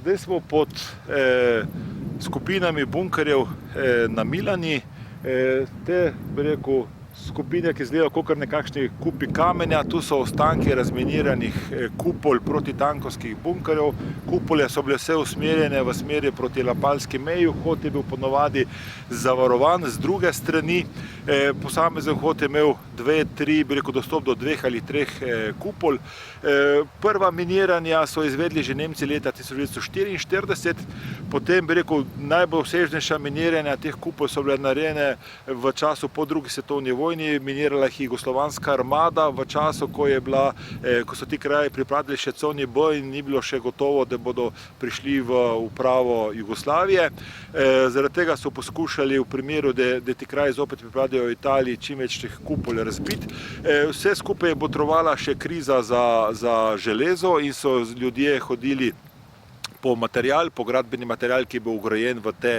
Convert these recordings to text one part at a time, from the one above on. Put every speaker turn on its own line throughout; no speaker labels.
Zdaj smo pod skupinami bunkerjev na Milani. Te, bi rekel, skupine, ki izgledajo kakor nekakšni kupi kamenja, tu so ostanki razminiranih kupol protitankovskih bunkerjev. Kupole so bile vse usmerjene v smeri proti lapalski meji, vhod je bil ponavadi zavarovan z druge strani. Posamezen vhod je imel bi rekel, dostop do 2 ali 3 kupol. Prva miniranja so izvedli že Nemci leta 1944, potem, bi rekel, najbolj obsežnejša miniranja teh kupol so bile narejene v času po drugi svetovni vojni, minirala jih jugoslovanska armada v času, ko so ti kraji pripadali še coni B in ni bilo še gotovo, da bodo prišli v upravo Jugoslavije. Zaradi tega so poskušali v primeru, da ti kraji zopet pripadajo Italiji, čim več teh kupol razbiti. Vse skupaj je botrovala še kriza za železo in so ljudje hodili po gradbeni material, ki je bil vgrajen v te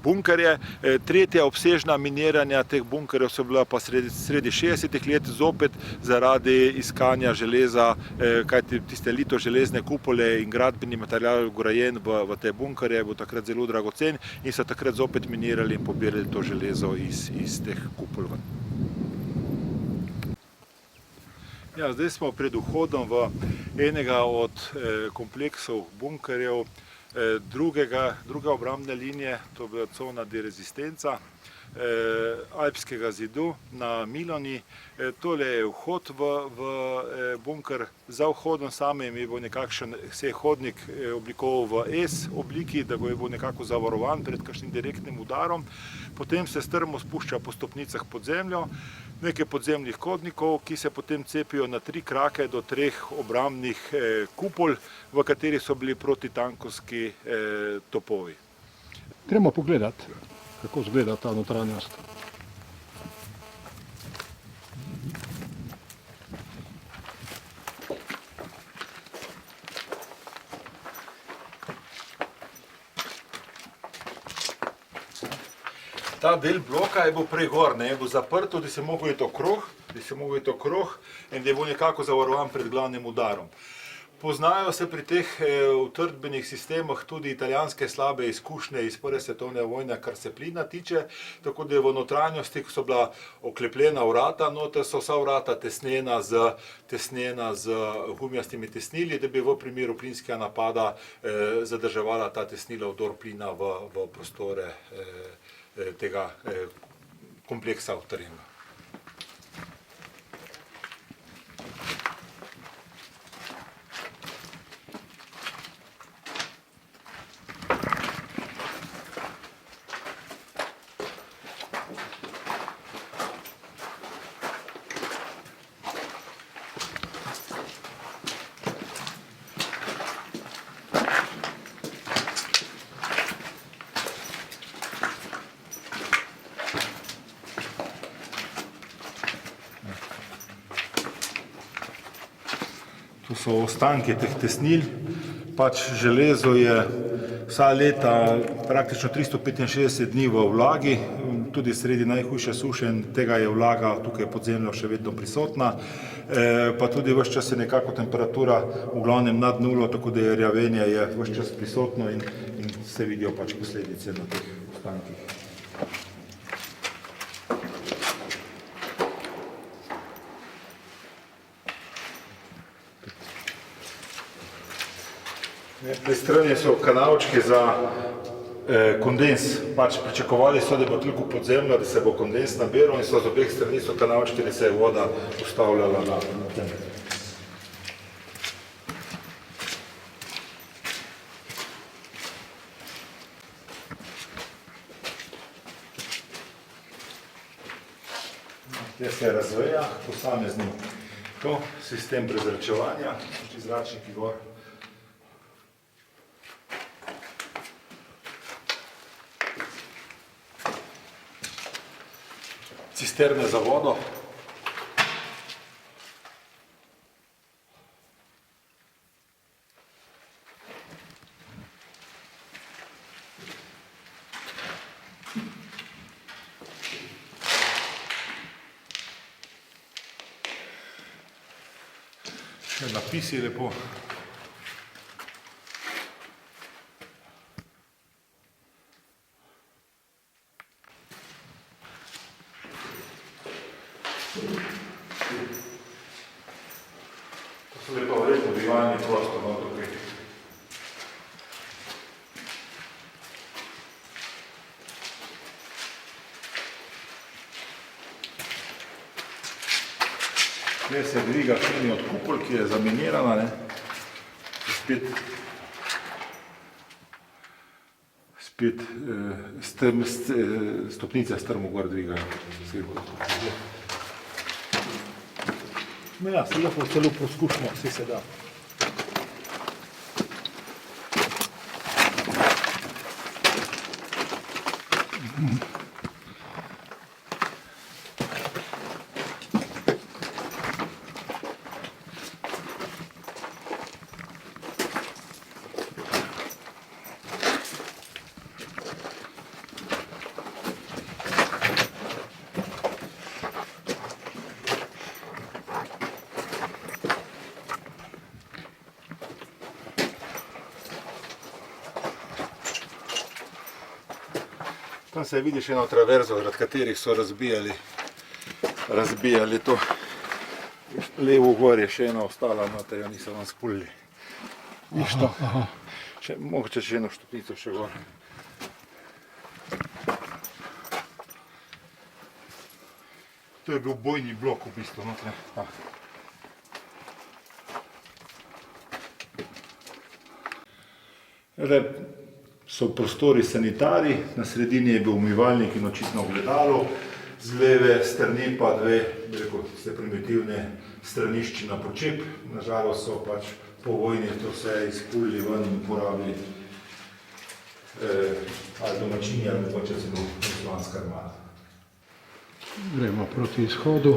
bunkerje. Tretja obsežna miniranja teh bunkerjev so bila pa sredi 60-ih let, zopet zaradi iskanja železa, kajti tiste litoželezne kupole in gradbeni material vgrajen v te bunkerje je bil takrat zelo dragocen in so takrat zopet minirali in pobirali to železo iz teh kupol ven. Ja, zdaj smo pred vhodom v enega od kompleksov bunkerjev druge obrambne linije, to je bila cona de rezistenca Alpskega zidu na Milani. Tole je vhod v bunker. Za vhodom samim je bil nekakšen hodnik oblikoval v S obliki, da je bil nekako zavarovan pred kakšnim direktnim udarom. Potem se strmo spušča po stopnicah pod zemljo, nekaj podzemnih hodnikov, ki se potem cepijo na 3 krake do 3 obrambnih kupol, v katerih so bili protitankovski topovi.
Gremo pogledati, kako izgleda ta notranjost.
Ta del bloka je bil prej gor, je bil zaprt, da se mogel iti okrog in da je bil nekako zavarovan pred glavnim udarom. Poznajo se pri teh utrdbenih sistemih tudi italijanske slabe izkušnje iz Prve svetovne vojne, kar se plina tiče, tako da je v notranjosti, ko so bila oklepljena vrata, noter so vsa vrata tesnjena z gumijastimi tesnili, da bi v primeru plinskega napada zadrževala ta tesnila vdor plina v prostore tega kompleksa utrjenega. To so ostanki teh tesnil, železo je vsa leta praktično 365 dni v vlagi, tudi sredi najhujše suše in tega je vlaga tukaj pod zemljo še vedno prisotna, pa tudi ves čas je nekako temperatura v glavnem nad nulo, tako da je rjavenje je ves čas prisotno in se vidijo posledice na teh ostankih. Pri strani so kanalčki za kondens. Pričakovali so, da bo toliko pod zemljo, da se bo kondens nabiral in so z obeh strani so kanalčki, da se je voda ustavljala na tem. Te se razveja posamezni sistem prezračevanja, zračniki gor. Cisterne za vodo. Še napisi lepo. prosto, no, tukaj. Tukaj se dviga eni od kupol, ki je zaminirana, ne. Spet stopnice strmo gor dvigajo.
Ja, se lahko celo poskušamo, vse se da.
Tam se vidiš eno traverzo, zaradi katerih so razbijali to. Levo gor je še ena ostala, noter jo niso vam spulili. Isto. Mogoče še eno stopnico še gor. To je bil bojni blok v bistvu noter. So prostori sanitari, na sredini je bil umivalnik in očitno ogledalo, z leve strani pa dve, primitivne stranišči na počep. Nažalost so pač po vojni to vse izpulili ven in uporabili ali domačini ali mogoče celo Jugoslovanska armada.
Gremo proti izhodu.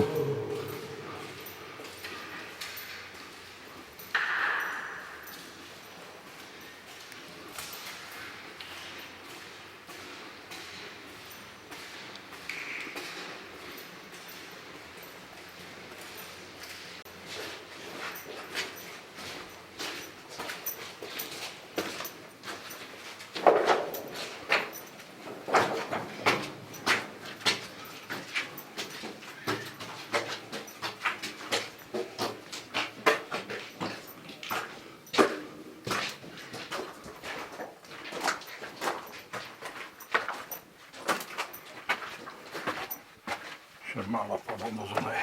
Še malo pa bomo zunaj.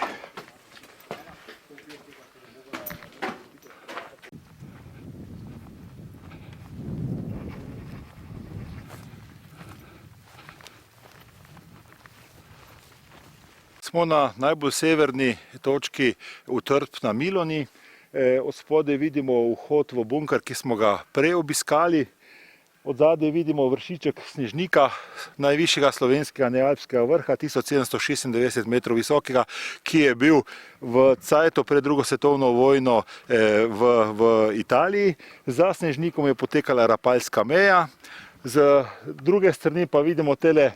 Smo na najbolj severni točki utrdb na Miloni. Od spodaj vidimo vhod v bunker, ki smo ga prej obiskali. Od zadaj vidimo vršiček Snežnika, najvišjega slovenskega nealpskega vrha, 1796 metrov visokega, ki je bil v cajtu pred drugo svetovno vojno v Italiji. Za Snežnikom je potekala Rapalska meja. Z druge strani pa vidimo tele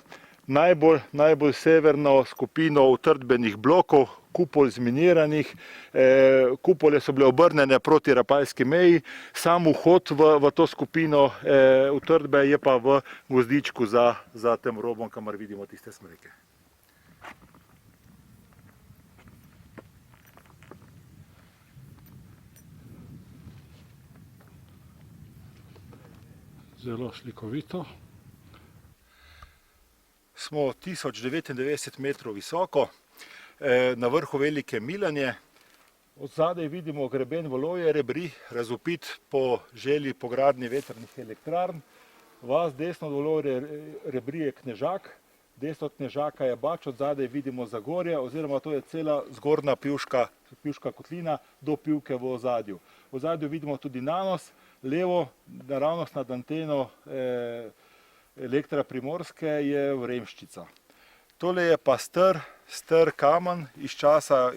najbolj severno skupino utrdbenih blokov, kupol zminiranih. Kupole so bile obrnjene proti Rapalski meji. Sam vhod v to skupino utrdbe je pa v gozdičku za tem robom, kamor vidimo tiste smreke.
Zelo slikovito.
Smo 1099 metrov visoko, na vrhu Velike Milanje. Od zadaj vidimo greben Volovje Rebri, razvpit po želji po gradnji vetrnih elektrarn. Vas desno od Volovje Rebri je Knežak, desno od Knežaka je Bač, od zadaj vidimo Zagorje, oziroma to je cela zgornja Pivška kotlina do Pivke v ozadju. V ozadju vidimo tudi Nanos, levo, naravnost nad anteno Elektra Primorske je Vremščica. Tole je pa star kamen iz časa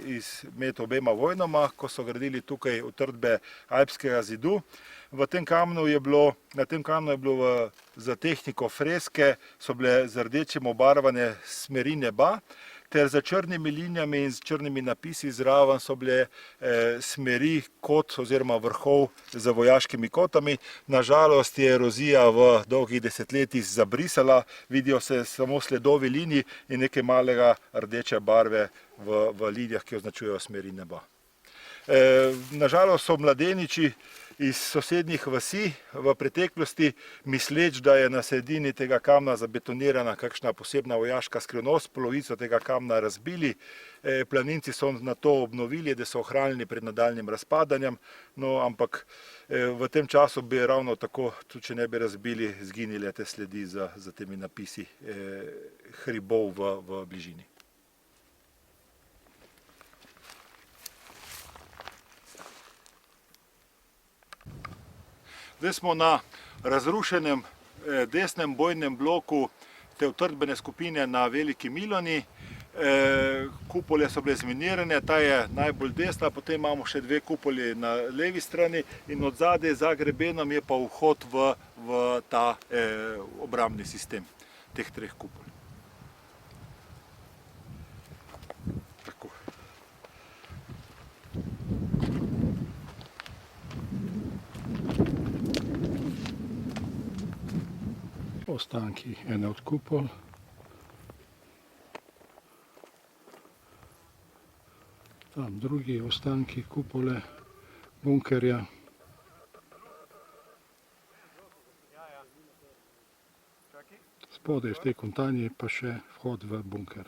med obema vojnama, ko so gradili tukaj utrdbe Alpskega zidu. Na tem kamnu je bilo za tehniko freske, so bile z rdečim obarvane smeri neba, ter za črnimi linijami in z črnimi napisi zraven so bile smeri kot oziroma vrhov z vojaškimi kotami. Nažalost je erozija v dolgih desetletjih zabrisala, vidijo se samo sledovi linij in nekaj malega rdeče barve v linijah, ki označujejo smeri neba. Nažalost so mladeniči iz sosednjih vasi v preteklosti, misleč, da je na sredini tega kamna zabetonirana kakšna posebna vojaška skrivnost, polovico tega kamna razbili. Planinci so na to obnovili, da so ohranili pred nadaljnjim razpadanjem, no, ampak v tem času bi ravno tako, tudi če ne bi razbili, zginile te sledi za temi napisi hribov v bližini. Zdaj smo na razrušenem desnem bojnem bloku te utrdbene skupine na Veliki Milani. Kupole so bile zminirane, ta je najbolj desna, potem imamo še dve kupoli na levi strani in od zadaj za grebenom je pa vhod v ta obrambni sistem teh treh kupol. Tako.
Ostanki ene od kupol. Tam drugi ostanki kupole bunkerja. Spodaj v tej kontanji pa še vhod v bunker.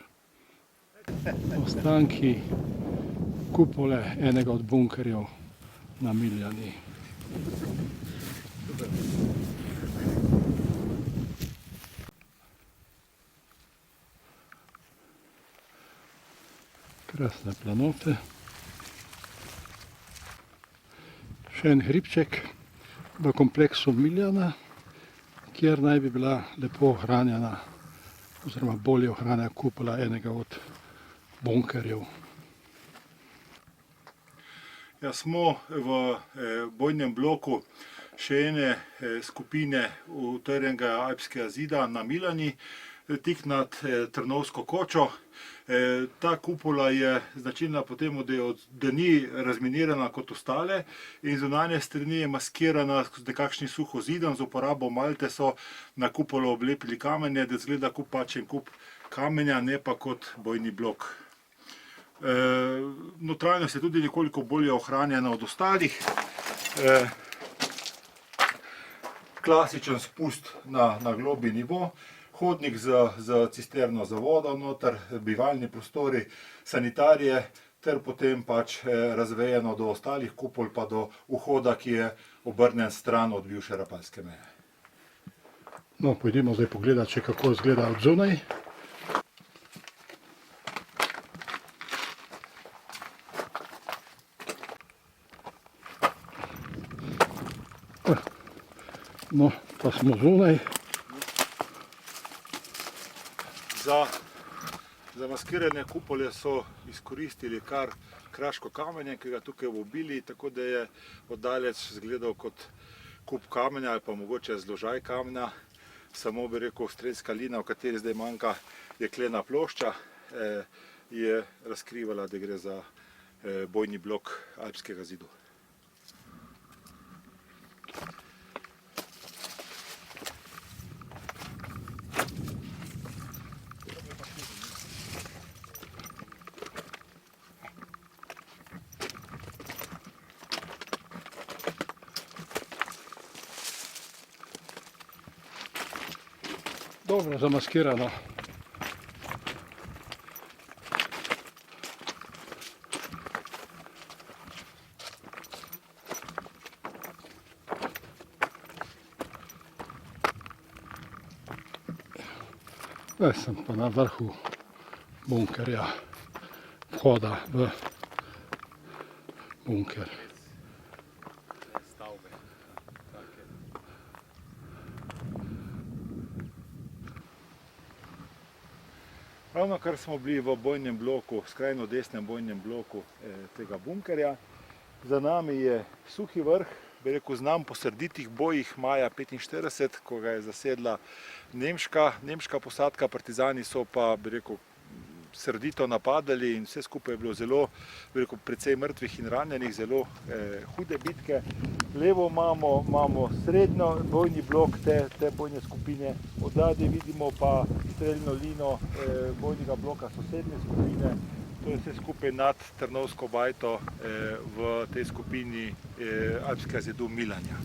Ostanki kupole enega od bunkerjev na Miljani. Krasne planote. Še en hribček v kompleksu Miljana, kjer naj bi bila lepo ohranjena oziroma bolje ohranjena kupola enega od bunkerjev.
Ja, smo v bojnem bloku še ene skupine utrjenega alpskega zida na Miljani, tik nad Trnovsko kočo. Ta kupola je značilna po tem, da ni razminirana kot ostale in zunanje strani je maskirana z nekakšnim suhozidom. Z uporabo malte so na kupolo oblepili kamenje, da izgleda kot pačen kup kamenja, ne pa kot bojni blok. Notranjost je tudi nekoliko bolje ohranjena od ostalih. Klasičen spust na globlji nivo. Hodnik z cisterno za vodo noter, bivalni prostori, sanitarije, ter potem pač razvejeno do ostalih kupol pa do vhoda, ki je obrnjen stran od bivše Rapalske meje.
No, pojdimo zdaj pogledati še, kako izgleda od zunaj. No, pa smo zunaj.
Za maskirane kupole so izkoristili kar kraško kamenje, ki ga tukaj v obili, tako da je oddaleč izgledal kot kup kamenja ali pa mogoče zložaj kamna. Samo bi rekel, strelska linija, v kateri zdaj manjka jeklena plošča, je razkrivala, da gre za bojni blok alpskega zidu.
Dobro zamaskirano. Zdaj sem pa na vrhu bunkerja, vhoda v bunker.
Ravnokar smo bili v bojnem bloku, skrajno desnem bojnem bloku tega bunkerja. Za nami je Suhi vrh, bi rekel, znan po srditih bojih maja 1945, ko ga je zasedla nemška posadka, partizani so pa, bi rekel, srdito napadali in vse skupaj je bilo zelo, bi rekel, precej mrtvih in ranjenih, zelo hude bitke. Levo imamo srednjo bojni blok te bojne skupine, odzadaj vidimo pa streljno lino bojnega bloka sosednje skupine. To je vse skupaj nad Trnovsko bajto v tej skupini Alpskega zidu Milanja.